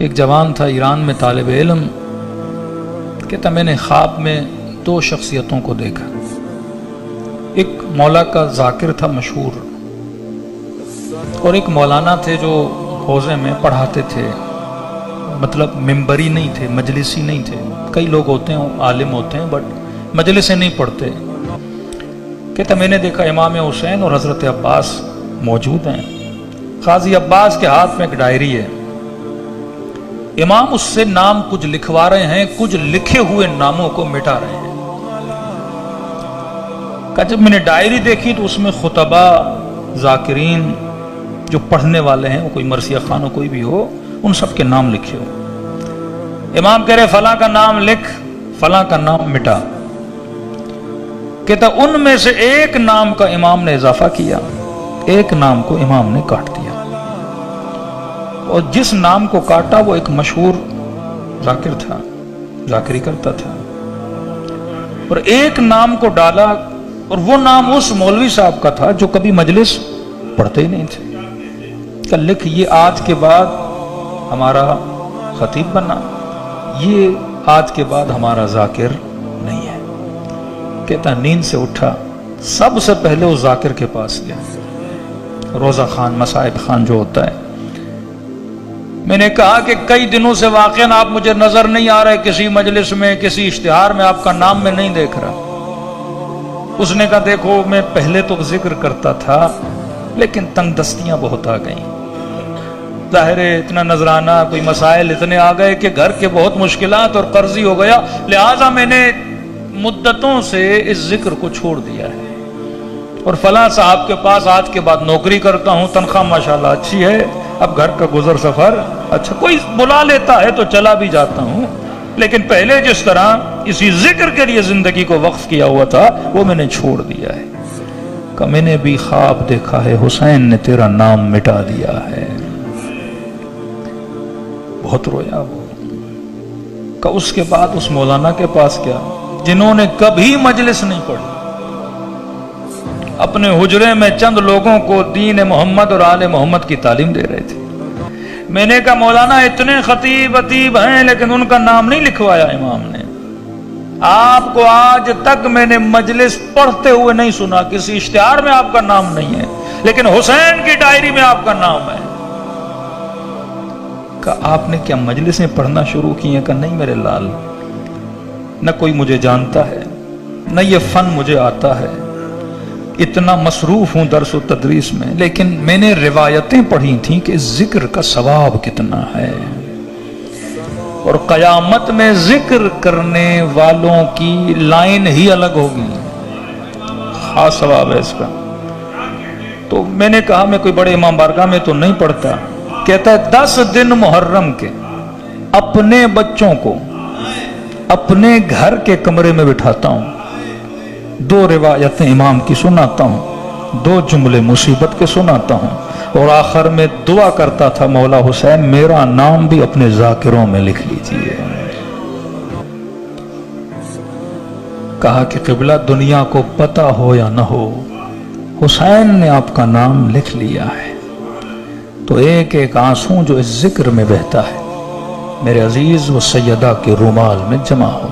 ایک جوان تھا ایران میں طالب علم، کہتا میں نے خواب میں دو شخصیتوں کو دیکھا۔ ایک مولا کا ذاکر تھا مشہور، اور ایک مولانا تھے جو حوضے میں پڑھاتے تھے، مطلب ممبری نہیں تھے، مجلسی نہیں تھے۔ کئی لوگ ہوتے ہیں عالم ہوتے ہیں بٹ مجلس سے نہیں پڑھتے۔ کہتا میں نے دیکھا امام حسین اور حضرت عباس موجود ہیں۔ قاضی عباس کے ہاتھ میں ایک ڈائری ہے، امام اس سے نام کچھ لکھوا رہے ہیں، کچھ لکھے ہوئے ناموں کو مٹا رہے ہیں۔ کہ جب میں نے ڈائری دیکھی تو اس میں خطبہ، ذاکرین جو پڑھنے والے ہیں، وہ کوئی مرثیہ خان ہو کوئی بھی ہو، ان سب کے نام لکھے ہو۔ امام کہہ رہے فلاں کا نام لکھ، فلاں کا نام مٹا۔ کہتا ان میں سے ایک نام کا امام نے اضافہ کیا، ایک نام کو امام نے کاٹ دیا، اور جس نام کو کاٹا وہ ایک مشہور ذاکر تھا، ذاکری کرتا تھا، اور ایک نام کو ڈالا، اور وہ نام اس مولوی صاحب کا تھا جو کبھی مجلس پڑھتے ہی نہیں تھے۔ کہ لکھ یہ آج کے بعد ہمارا خطیب بنا، یہ آج کے بعد ہمارا ذاکر نہیں ہے۔ کہتا نیند سے اٹھا، سب سے پہلے اس ذاکر کے پاس گیا، روزہ خان، مصائب خان جو ہوتا ہے۔ میں نے کہا کہ کئی دنوں سے واقعاً آپ مجھے نظر نہیں آ رہے، کسی مجلس میں، کسی اشتہار میں آپ کا نام میں نہیں دیکھ رہا۔ اس نے کہا دیکھو میں پہلے تو ذکر کرتا تھا لیکن تنگ دستیاں بہت آ گئیں، ظاہر ہے اتنا نذرانہ، کوئی مسائل اتنے آ گئے کہ گھر کے بہت مشکلات اور قرضی ہو گیا، لہٰذا میں نے مدتوں سے اس ذکر کو چھوڑ دیا ہے، اور فلاں صاحب کے پاس آج کے بعد نوکری کرتا ہوں، تنخواہ ماشاءاللہ اچھی ہے، اب گھر کا گزر سفر اچھا، کوئی بلا لیتا ہے تو چلا بھی جاتا ہوں، لیکن پہلے جس طرح اسی ذکر کے لیے زندگی کو وقف کیا ہوا تھا وہ میں نے چھوڑ دیا ہے۔ کہ میں نے بھی خواب دیکھا ہے حسین نے تیرا نام مٹا دیا ہے۔ بہت رویا وہ۔ کہ اس کے بعد اس مولانا کے پاس گیا جنہوں نے کبھی مجلس نہیں پڑھی، اپنے حجرے میں چند لوگوں کو دین محمد اور آل محمد کی تعلیم دے رہے تھے۔ میں نے کہا مولانا اتنے خطیب ادیب ہیں لیکن ان کا نام نہیں لکھوایا امام نے، آپ کو آج تک میں نے مجلس پڑھتے ہوئے نہیں سنا، کسی اشتہار میں آپ کا نام نہیں ہے، لیکن حسین کی ڈائری میں آپ کا نام ہے۔ کہ آپ نے کیا مجلسیں پڑھنا شروع کی ہیں؟ کہ نہیں میرے لال، نہ کوئی مجھے جانتا ہے، نہ یہ فن مجھے آتا ہے، اتنا مصروف ہوں درس و تدریس میں، لیکن میں نے روایتیں پڑھی تھیں کہ ذکر کا ثواب کتنا ہے، اور قیامت میں ذکر کرنے والوں کی لائن ہی الگ ہوگی، خاص ثواب ہے اس کا۔ تو میں نے کہا میں کوئی بڑے امام بارگاہ میں تو نہیں پڑھتا۔ کہتا ہے 10 دن محرم کے اپنے بچوں کو اپنے گھر کے کمرے میں بٹھاتا ہوں، 2 روایتیں امام کی سناتا ہوں، 2 جملے مصیبت کے سناتا ہوں، اور آخر میں دعا کرتا تھا مولا حسین میرا نام بھی اپنے ذاکروں میں لکھ لیجئے۔ کہا کہ قبلہ دنیا کو پتہ ہو یا نہ ہو، حسین نے آپ کا نام لکھ لیا ہے، تو ایک ایک آنسو جو اس ذکر میں بہتا ہے میرے عزیز وہ سیدہ کے رومال میں جمع ہو۔